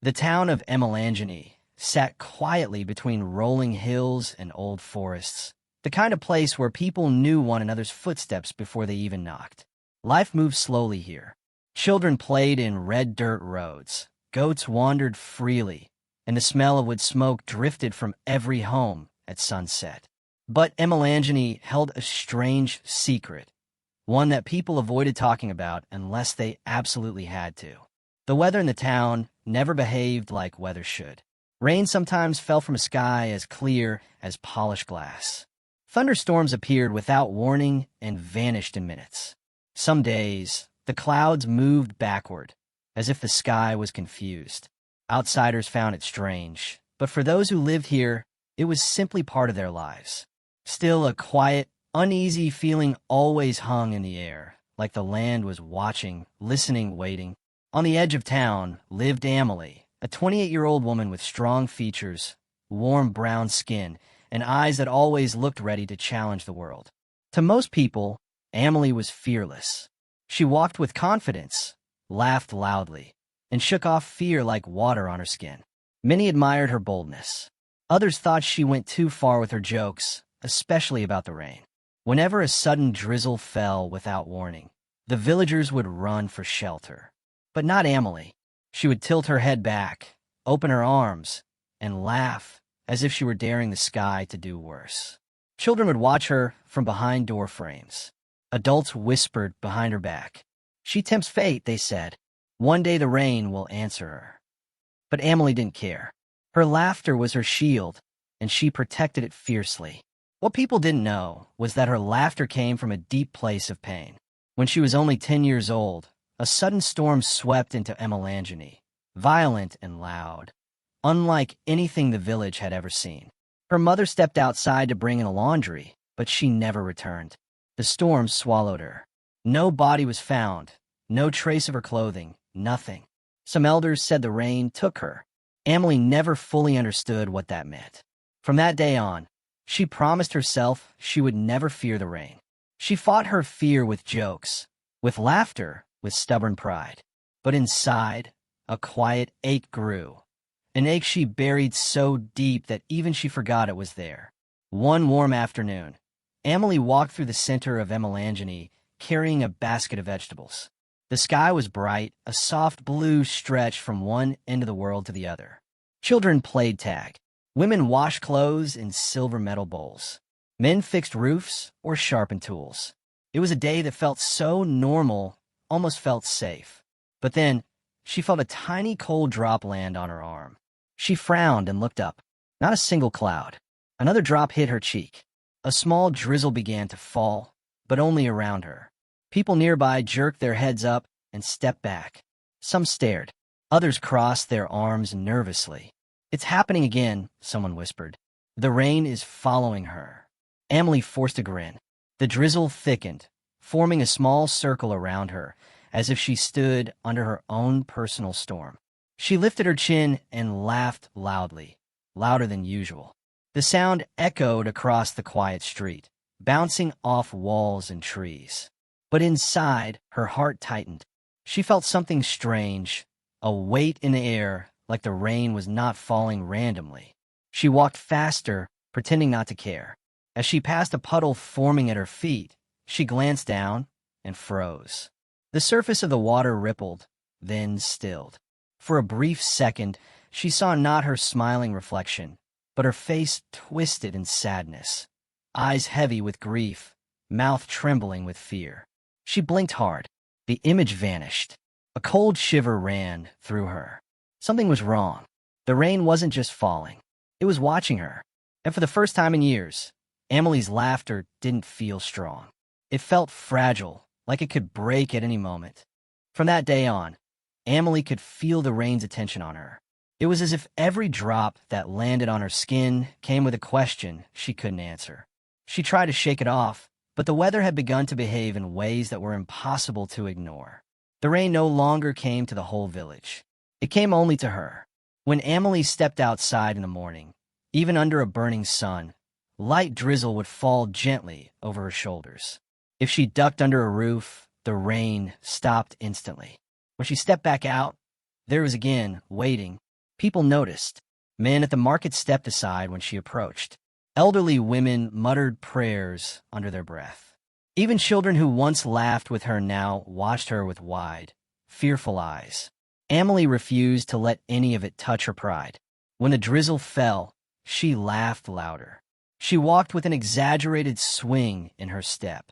The town of Emelangeni sat quietly between rolling hills and old forests, the kind of place where people knew one another's footsteps before they even knocked. Life moved slowly here. Children played in red dirt roads, goats wandered freely, and the smell of wood smoke drifted from every home at sunset. But Emelangeni held a strange secret, one that people avoided talking about unless they absolutely had to. The weather in the town never behaved like weather should. Rain sometimes fell from a sky as clear as polished glass. Thunderstorms appeared without warning and vanished in minutes. Some days, the clouds moved backward, as if the sky was confused. Outsiders found it strange, but for those who lived here, it was simply part of their lives. Still, a quiet, uneasy feeling always hung in the air, like the land was watching, listening, waiting. On the edge of town lived Amelie, a 28-year-old woman with strong features, warm brown skin, and eyes that always looked ready to challenge the world. To most people, Amelie was fearless. She walked with confidence, laughed loudly, and shook off fear like water on her skin. Many admired her boldness. Others thought she went too far with her jokes, especially about the rain. Whenever a sudden drizzle fell without warning, the villagers would run for shelter. But not Amelie. She would tilt her head back, open her arms, and laugh as if she were daring the sky to do worse. Children would watch her from behind door frames. Adults whispered behind her back. "She tempts fate," they said. "One day the rain will answer her." But Amelie didn't care. Her laughter was her shield, and she protected it fiercely. What people didn't know was that her laughter came from a deep place of pain. When she was only 10 years old, a sudden storm swept into Emelangeni, violent and loud, unlike anything the village had ever seen. Her mother stepped outside to bring in a laundry, but she never returned. The storm swallowed her. No body was found, no trace of her clothing, nothing. Some elders said the rain took her. Amelie never fully understood what that meant. From that day on, she promised herself she would never fear the rain. She fought her fear with jokes, with laughter, with stubborn pride. But inside, a quiet ache grew, an ache she buried so deep that even she forgot it was there. One warm afternoon, Amelie walked through the center of Emelangeni carrying a basket of vegetables. The sky was bright, a soft blue stretched from one end of the world to the other. Children played tag. Women washed clothes in silver metal bowls. Men fixed roofs or sharpened tools. It was a day that felt so normal, almost felt safe. But then, she felt a tiny cold drop land on her arm. She frowned and looked up. Not a single cloud. Another drop hit her cheek. A small drizzle began to fall, but only around her. People nearby jerked their heads up and stepped back. Some stared. Others crossed their arms nervously. "It's happening again," someone whispered. "The rain is following her." Amelie forced a grin. The drizzle thickened, forming a small circle around her, as if she stood under her own personal storm. She lifted her chin and laughed loudly, louder than usual. The sound echoed across the quiet street, bouncing off walls and trees. But inside, her heart tightened. She felt something strange, a weight in the air, like the rain was not falling randomly. She walked faster, pretending not to care. As she passed a puddle forming at her feet, she glanced down and froze. The surface of the water rippled, then stilled. For a brief second, she saw not her smiling reflection, but her face twisted in sadness, eyes heavy with grief, mouth trembling with fear. She blinked hard. The image vanished. A cold shiver ran through her. Something was wrong. The rain wasn't just falling. It was watching her. And for the first time in years, Amelie's laughter didn't feel strong. It felt fragile, like it could break at any moment. From that day on, Amelie could feel the rain's attention on her. It was as if every drop that landed on her skin came with a question she couldn't answer. She tried to shake it off, but the weather had begun to behave in ways that were impossible to ignore. The rain no longer came to the whole village. It came only to her. When Amelie stepped outside in the morning, even under a burning sun, light drizzle would fall gently over her shoulders. If she ducked under a roof, the rain stopped instantly. When she stepped back out, there was again, waiting, People noticed. Men at the market stepped aside when she approached. Elderly women muttered prayers under their breath. Even children who once laughed with her now watched her with wide, fearful eyes. Emily refused to let any of it touch her pride. When the drizzle fell, she laughed louder. She walked with an exaggerated swing in her step,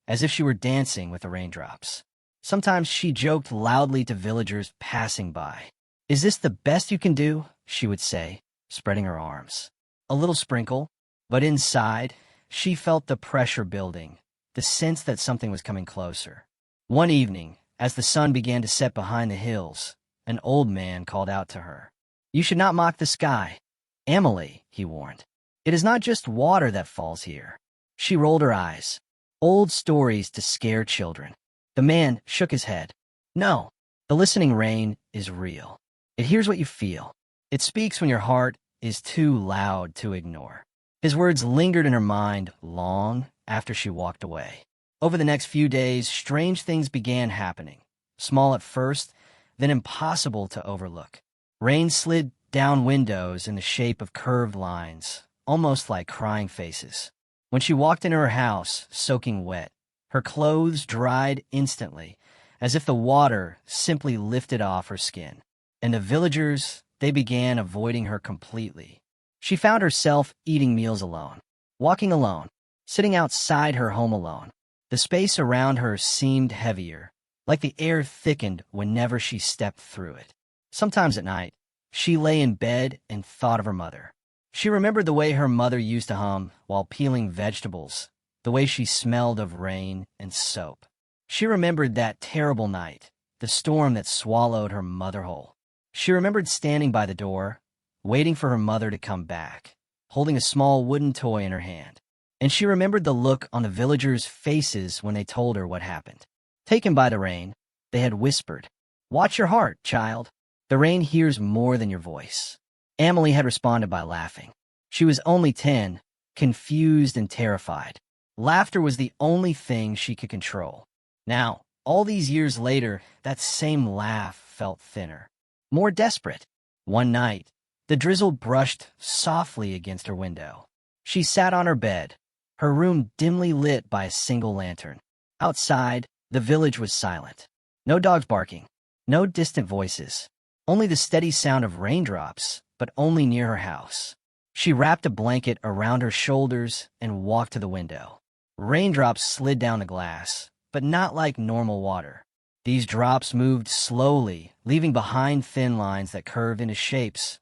as if she were dancing with the raindrops. Sometimes she joked loudly to villagers passing by. "Is this the best you can do?" she would say, spreading her arms. A little sprinkle, but inside, she felt the pressure building, the sense that something was coming closer. One evening, as the sun began to set behind the hills, an old man called out to her. "You should not mock the sky." "Emily," he warned, "it is not just water that falls here." She rolled her eyes. Old stories to scare children. The man shook his head. "No, the listening rain is real. It hears what you feel. It speaks when your heart is too loud to ignore." His words lingered in her mind long after she walked away. Over the next few days, strange things began happening. Small at first, then impossible to overlook. Rain slid down windows in the shape of curved lines, almost like crying faces. When she walked into her house, soaking wet, her clothes dried instantly, as if the water simply lifted off her skin. And the villagers, they began avoiding her completely. She found herself eating meals alone, walking alone, sitting outside her home alone. The space around her seemed heavier, like the air thickened whenever she stepped through it. Sometimes at night, she lay in bed and thought of her mother. She remembered the way her mother used to hum while peeling vegetables, the way she smelled of rain and soap. She remembered that terrible night, the storm that swallowed her mother whole. She remembered standing by the door, waiting for her mother to come back, holding a small wooden toy in her hand. And she remembered the look on the villagers' faces when they told her what happened. Taken by the rain, they had whispered, "Watch your heart, child. The rain hears more than your voice." Emily had responded by laughing. She was only 10, confused and terrified. Laughter was the only thing she could control. Now, all these years later, that same laugh felt thinner, more desperate. One night, the drizzle brushed softly against her window. She sat on her bed, her room dimly lit by a single lantern. Outside, the village was silent. No dogs barking, no distant voices, only the steady sound of raindrops, but only near her house. She wrapped a blanket around her shoulders and walked to the window. Raindrops slid down the glass, but not like normal water. These drops moved slowly, leaving behind thin lines that curved into shapes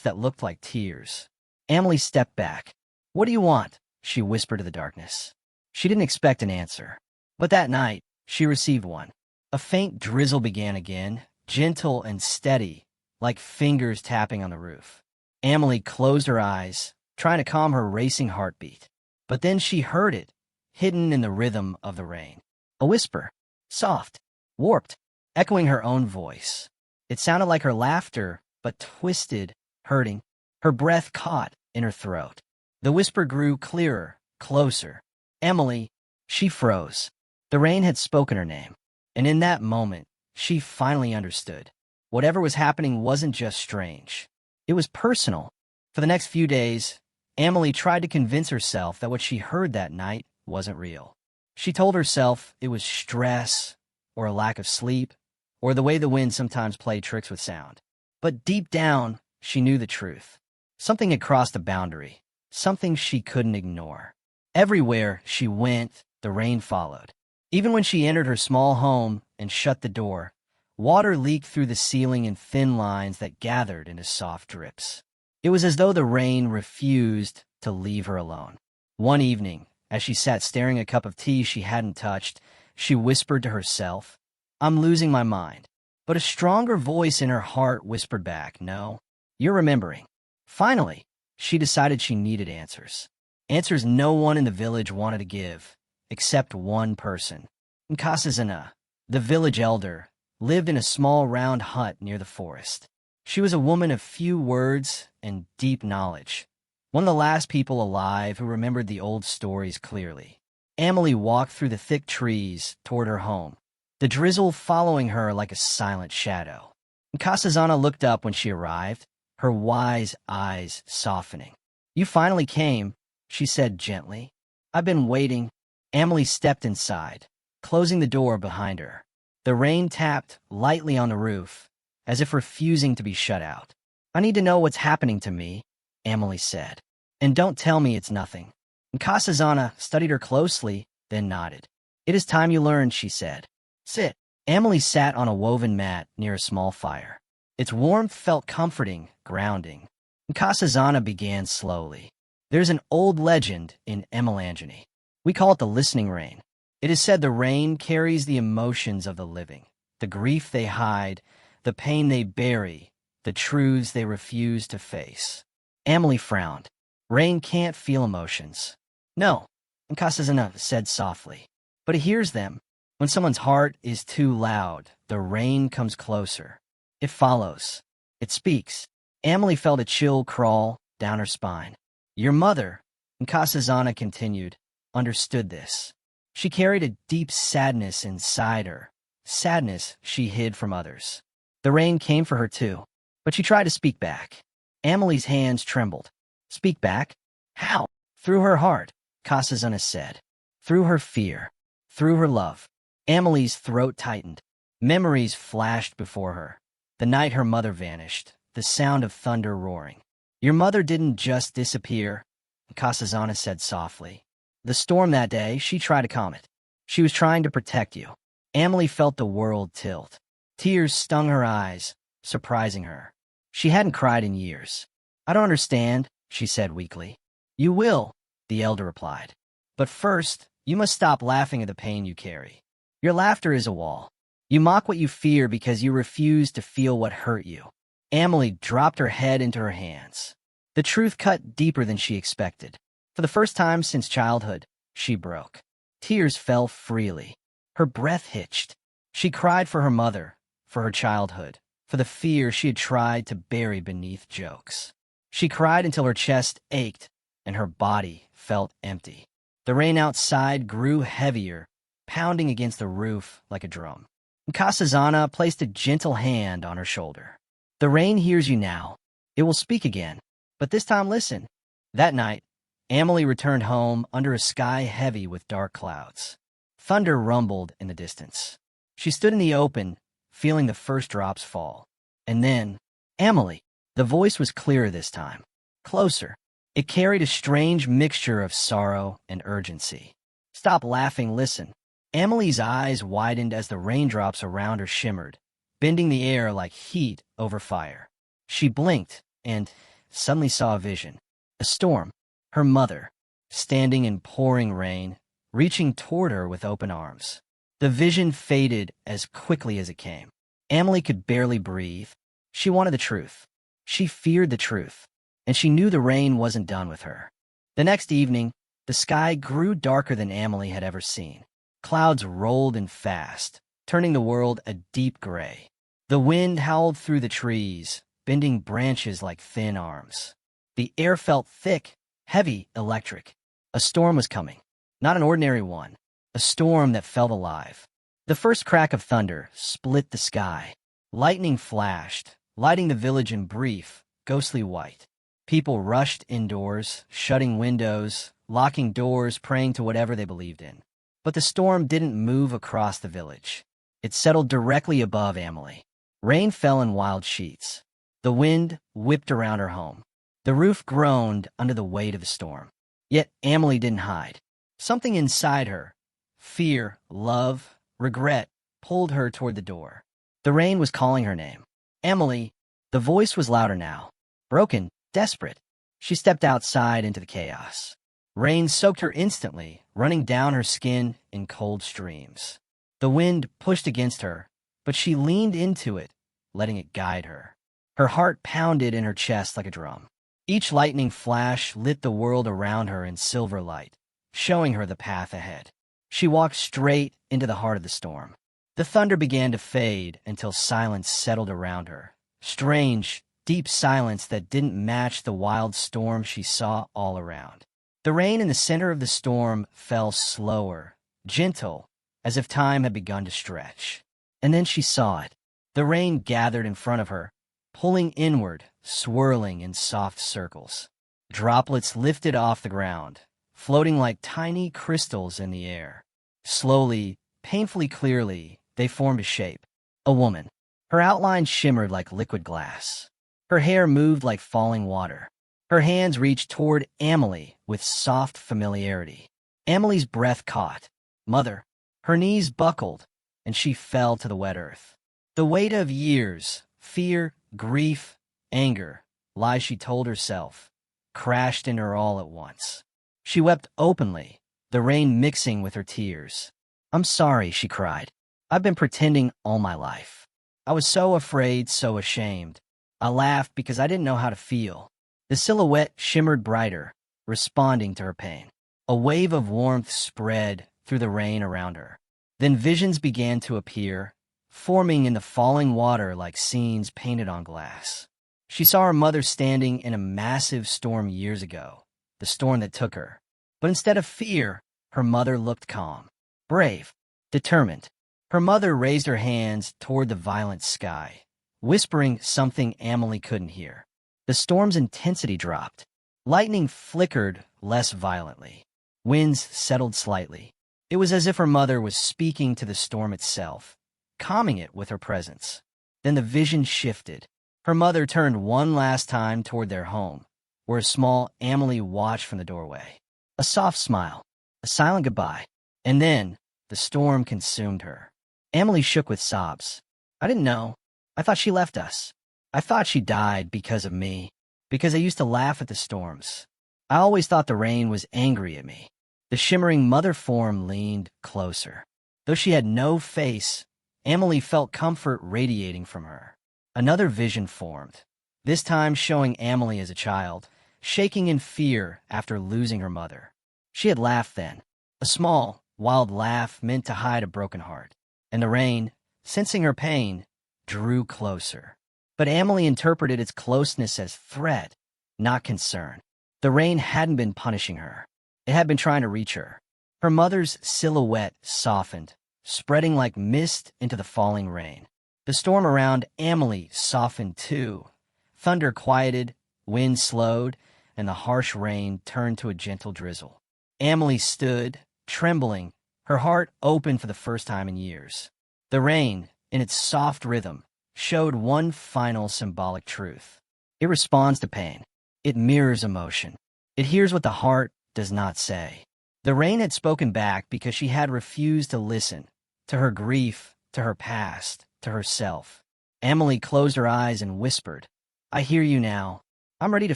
that looked like tears. Emily stepped back. "What do you want?" she whispered to the darkness. She didn't expect an answer. But that night, she received one. A faint drizzle began again, gentle and steady, like fingers tapping on the roof. Emily closed her eyes, trying to calm her racing heartbeat. But then she heard it, hidden in the rhythm of the rain. A whisper, soft, warped, echoing her own voice. It sounded like her laughter, but twisted, hurting. Her breath caught in her throat. The whisper grew clearer, closer. "Emily," she froze. The rain had spoken her name, and in that moment, she finally understood. Whatever was happening wasn't just strange. It was personal. For the next few days, Emily tried to convince herself that what she heard that night wasn't real. She told herself it was stress, or a lack of sleep, or the way the wind sometimes played tricks with sound. But deep down, she knew the truth. Something had crossed a boundary, something she couldn't ignore. Everywhere she went, the rain followed. Even when she entered her small home and shut the door, water leaked through the ceiling in thin lines that gathered into soft drips. It was as though the rain refused to leave her alone. One evening, as she sat staring at a cup of tea she hadn't touched, she whispered to herself, "I'm losing my mind." But a stronger voice in her heart whispered back, "No, you're remembering." Finally, she decided she needed answers. Answers no one in the village wanted to give, except one person. Nkasazana, the village elder, lived in a small round hut near the forest. She was a woman of few words and deep knowledge, one of the last people alive who remembered the old stories clearly. Emily walked through the thick trees toward her home, the drizzle following her like a silent shadow. Nkasazana looked up when she arrived, her wise eyes softening. "You finally came," she said gently. "I've been waiting." Emily stepped inside, closing the door behind her. The rain tapped lightly on the roof, as if refusing to be shut out. "I need to know what's happening to me," Emily said. "And don't tell me it's nothing." Nkosazana studied her closely, then nodded. "It is time you learned," she said. "Sit." Emily sat on a woven mat near a small fire. Its warmth felt comforting, grounding. Nkosazana began slowly. "There's an old legend in Emelangeni. We call it the listening rain. It is said the rain carries the emotions of the living, the grief they hide, the pain they bury, the truths they refuse to face." Emily frowned. "Rain can't feel emotions." "No," Nkosazana said softly, "but it hears them. When someone's heart is too loud, the rain comes closer. It follows. It speaks." Emily felt a chill crawl down her spine. "Your mother," Nkosazana continued, "understood this. She carried a deep sadness inside her, sadness she hid from others. The rain came for her too, but she tried to speak back." Emily's hands trembled. "Speak back? How?" "Through her heart," Nkosazana said. "Through her fear. Through her love." Emily's throat tightened. Memories flashed before her. The night her mother vanished, the sound of thunder roaring. "Your mother didn't just disappear," Nkosazana said softly. "The storm that day, she tried to calm it. She was trying to protect you." Emily felt the world tilt. Tears stung her eyes, surprising her. She hadn't cried in years. "I don't understand," she said weakly. "You will," the elder replied. "But first, you must stop laughing at the pain you carry. Your laughter is a wall. You mock what you fear because you refuse to feel what hurt you." Emily dropped her head into her hands. The truth cut deeper than she expected. For the first time since childhood, she broke. Tears fell freely. Her breath hitched. She cried for her mother, for her childhood, for the fear she had tried to bury beneath jokes. She cried until her chest ached and her body felt empty. The rain outside grew heavier, pounding against the roof like a drum. Nkosazana placed a gentle hand on her shoulder. "The rain hears you now. It will speak again. But this time listen." That night, Emily returned home under a sky heavy with dark clouds. Thunder rumbled in the distance. She stood in the open, feeling the first drops fall. And then, "Emily." The voice was clearer this time. Closer. It carried a strange mixture of sorrow and urgency. "Stop laughing, listen." Emily's eyes widened as the raindrops around her shimmered, bending the air like heat over fire. She blinked and suddenly saw a vision. A storm. Her mother, standing in pouring rain, reaching toward her with open arms. The vision faded as quickly as it came. Emily could barely breathe. She wanted the truth. She feared the truth, and she knew the rain wasn't done with her. The next evening, the sky grew darker than Emily had ever seen. Clouds rolled in fast, turning the world a deep gray. The wind howled through the trees, bending branches like thin arms. The air felt thick, heavy, electric. A storm was coming. Not an ordinary one. A storm that felt alive. The first crack of thunder split the sky. Lightning flashed, lighting the village in brief, ghostly white. People rushed indoors, shutting windows, locking doors, praying to whatever they believed in. But the storm didn't move across the village. It settled directly above Emily. Rain fell in wild sheets. The wind whipped around her home. The roof groaned under the weight of the storm. Yet Emily didn't hide. Something inside her, fear, love, regret, pulled her toward the door. The rain was calling her name. "Emily." The voice was louder now. Broken, desperate. She stepped outside into the chaos. Rain soaked her instantly, running down her skin in cold streams. The wind pushed against her, but she leaned into it, letting it guide her. Her heart pounded in her chest like a drum. Each lightning flash lit the world around her in silver light, showing her the path ahead. She walked straight into the heart of the storm. The thunder began to fade until silence settled around her. Strange, deep silence that didn't match the wild storm she saw all around. The rain in the center of the storm fell slower, gentle, as if time had begun to stretch. And then she saw it. The rain gathered in front of her, pulling inward, swirling in soft circles. Droplets lifted off the ground, floating like tiny crystals in the air. Slowly, painfully clearly, they formed a shape. A woman. Her outline shimmered like liquid glass. Her hair moved like falling water. Her hands reached toward Amelie with soft familiarity. Amelie's breath caught. Mother. Her knees buckled, and she fell to the wet earth. The weight of years, fear, grief, anger, lies she told herself, crashed in her all at once. She wept openly, the rain mixing with her tears. "I'm sorry," she cried. "I've been pretending all my life. I was so afraid, so ashamed. I laughed because I didn't know how to feel." The silhouette shimmered brighter, responding to her pain. A wave of warmth spread through the rain around her. Then visions began to appear, forming in the falling water like scenes painted on glass. She saw her mother standing in a massive storm years ago, the storm that took her. But instead of fear, her mother looked calm, brave, determined. Her mother raised her hands toward the violent sky, whispering something Amelie couldn't hear. The storm's intensity dropped. Lightning flickered less violently. Winds settled slightly. It was as if her mother was speaking to the storm itself, calming it with her presence. Then the vision shifted. Her mother turned one last time toward their home, where a small Amelie watched from the doorway. A soft smile, a silent goodbye, and then the storm consumed her. Amelie shook with sobs. "I didn't know. I thought she left us. I thought she died because of me, because I used to laugh at the storms. I always thought the rain was angry at me." The shimmering mother form leaned closer. Though she had no face, Amelie felt comfort radiating from her. Another vision formed, this time showing Amelie as a child, shaking in fear after losing her mother. She had laughed then, a small, wild laugh meant to hide a broken heart. And the rain, sensing her pain, drew closer. But Amelie interpreted its closeness as threat, not concern. The rain hadn't been punishing her. It had been trying to reach her. Her mother's silhouette softened, spreading like mist into the falling rain. The storm around Amelie softened too. Thunder quieted, wind slowed, and the harsh rain turned to a gentle drizzle. Amelie stood, trembling, her heart open for the first time in years. The rain, in its soft rhythm, showed one final symbolic truth. It responds to pain. It mirrors emotion. It hears what the heart does not say. The rain had spoken back because she had refused to listen, to her grief, to her past, to herself. Amelie closed her eyes and whispered, "I hear you now. I'm ready to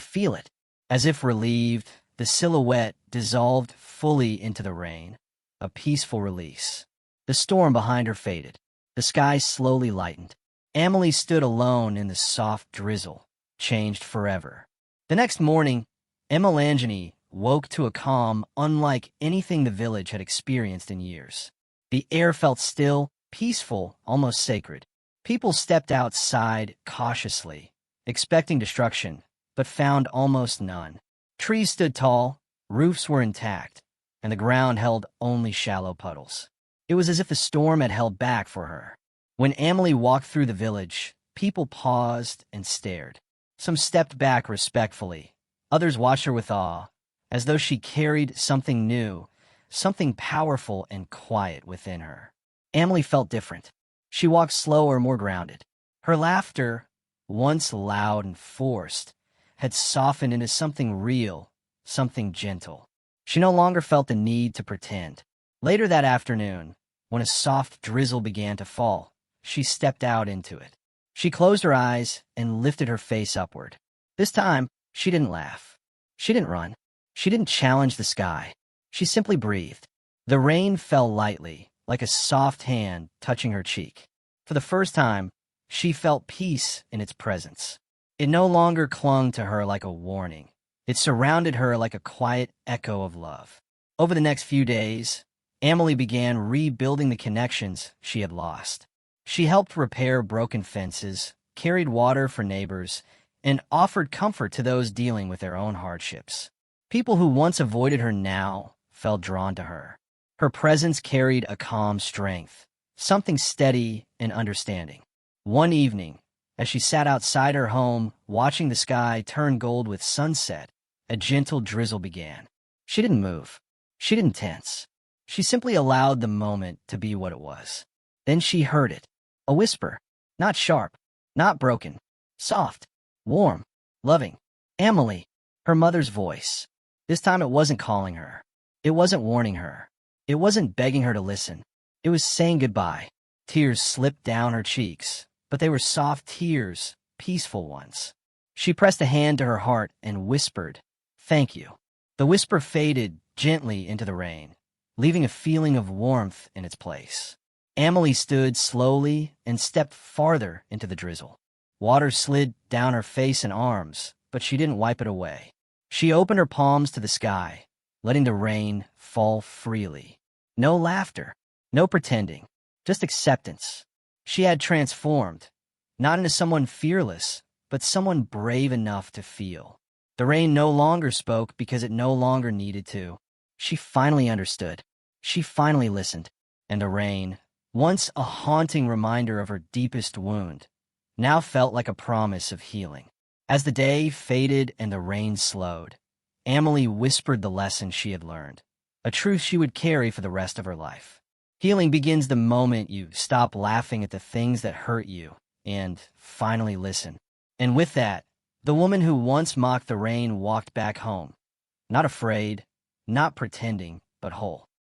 feel it." As if relieved, the silhouette dissolved fully into the rain, a peaceful release. The storm behind her faded. The sky slowly lightened. Amelie stood alone in the soft drizzle, changed forever. The next morning, Emmeline woke to a calm unlike anything the village had experienced in years. The air felt still, peaceful, almost sacred. People stepped outside cautiously, expecting destruction, but found almost none. Trees stood tall, roofs were intact, and the ground held only shallow puddles. It was as if the storm had held back for her. When Amelie walked through the village, people paused and stared. Some stepped back respectfully. Others watched her with awe, as though she carried something new, something powerful and quiet within her. Amelie felt different. She walked slower, more grounded. Her laughter, once loud and forced, had softened into something real, something gentle. She no longer felt the need to pretend. Later that afternoon, when a soft drizzle began to fall, she stepped out into it. She closed her eyes and lifted her face upward. This time, she didn't laugh. She didn't run. She didn't challenge the sky. She simply breathed. The rain fell lightly, like a soft hand touching her cheek. For the first time, she felt peace in its presence. It no longer clung to her like a warning. It surrounded her like a quiet echo of love. Over the next few days, Amelie began rebuilding the connections she had lost. She helped repair broken fences, carried water for neighbors, and offered comfort to those dealing with their own hardships. People who once avoided her now felt drawn to her. Her presence carried a calm strength, something steady and understanding. One evening, As she sat outside her home, watching the sky turn gold with sunset, a gentle drizzle began. She didn't move. She didn't tense. She simply allowed the moment to be what it was. Then she heard it. A whisper. Not sharp. Not broken. Soft. Warm. Loving. Emily. Her mother's voice. This time it wasn't calling her. It wasn't warning her. It wasn't begging her to listen. It was saying goodbye. Tears slipped down her cheeks, but they were soft tears, peaceful ones. She pressed a hand to her heart and whispered, "Thank you." The whisper faded gently into the rain, leaving a feeling of warmth in its place. Emily stood slowly and stepped farther into the drizzle. Water slid down her face and arms, but she didn't wipe it away. She opened her palms to the sky, letting the rain fall freely. No laughter, no pretending, just acceptance. She had transformed, not into someone fearless, but someone brave enough to feel. The rain no longer spoke because it no longer needed to. She finally understood. She finally listened. And the rain, once a haunting reminder of her deepest wound, now felt like a promise of healing. As the day faded and the rain slowed, Emily whispered the lesson she had learned, a truth she would carry for the rest of her life. Healing begins the moment you stop laughing at the things that hurt you and finally listen. And with that, the woman who once mocked the rain walked back home, not afraid, not pretending, but whole.